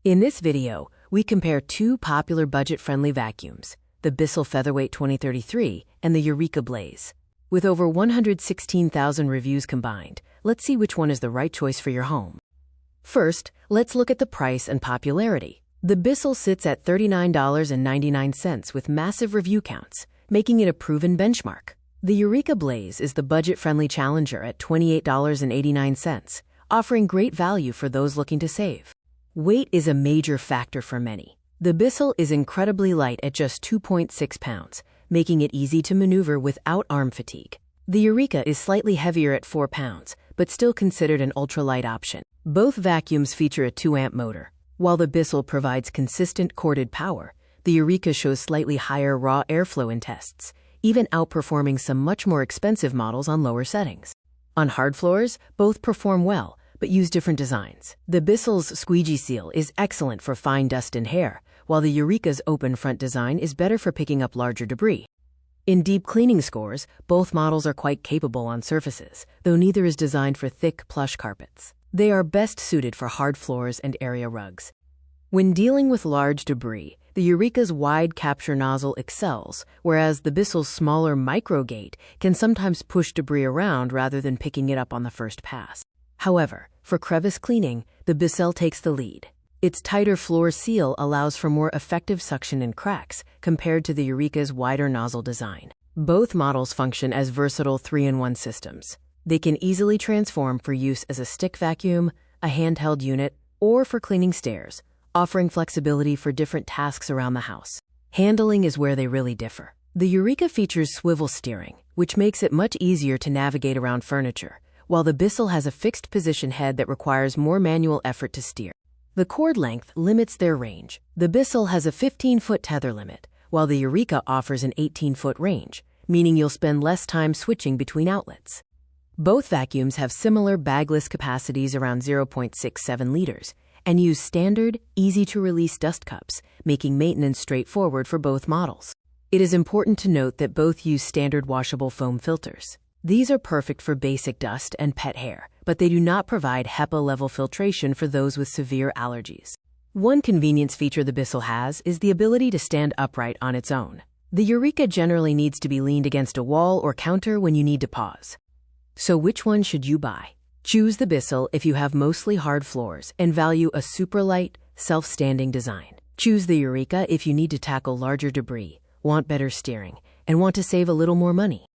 In this video, we compare two popular budget-friendly vacuums, the Bissell Featherweight 2033 and the Eureka Blaze. With over 116,000 reviews combined, let's see which one is the right choice for your home. First, let's look at the price and popularity. The Bissell sits at $39.99 with massive review counts, making it a proven benchmark. The Eureka Blaze is the budget-friendly challenger at $28.89, offering great value for those looking to save. Weight is a major factor for many. The Bissell is incredibly light at just 2.6 pounds, making it easy to maneuver without arm fatigue. The Eureka is slightly heavier at 4 pounds, but still considered an ultralight option. Both vacuums feature a 2-amp motor. While the Bissell provides consistent corded power, the Eureka shows slightly higher raw airflow in tests, even outperforming some much more expensive models on lower settings. On hard floors, both perform well, but use different designs. The Bissell's squeegee seal is excellent for fine dust and hair, while the Eureka's open front design is better for picking up larger debris. In deep cleaning scores, both models are quite capable on surfaces, though neither is designed for thick, plush carpets. They are best suited for hard floors and area rugs. When dealing with large debris, the Eureka's wide capture nozzle excels, whereas the Bissell's smaller microgate can sometimes push debris around rather than picking it up on the first pass. However, for crevice cleaning, the Bissell takes the lead. Its tighter floor seal allows for more effective suction in cracks compared to the Eureka's wider nozzle design. Both models function as versatile 3-in-1 systems. They can easily transform for use as a stick vacuum, a handheld unit, or for cleaning stairs, offering flexibility for different tasks around the house. Handling is where they really differ. The Eureka features swivel steering, which makes it much easier to navigate around furniture, while the Bissell has a fixed position head that requires more manual effort to steer. The cord length limits their range. The Bissell has a 15-foot tether limit, while the Eureka offers an 18-foot range, meaning you'll spend less time switching between outlets. Both vacuums have similar bagless capacities around 0.67 liters and use standard, easy-to-release dust cups, making maintenance straightforward for both models. It is important to note that both use standard washable foam filters. These are perfect for basic dust and pet hair, but they do not provide HEPA-level filtration for those with severe allergies. One convenience feature the Bissell has is the ability to stand upright on its own. The Eureka generally needs to be leaned against a wall or counter when you need to pause. So which one should you buy? Choose the Bissell if you have mostly hard floors and value a super light, self-standing design. Choose the Eureka if you need to tackle larger debris, want better steering, and want to save a little more money.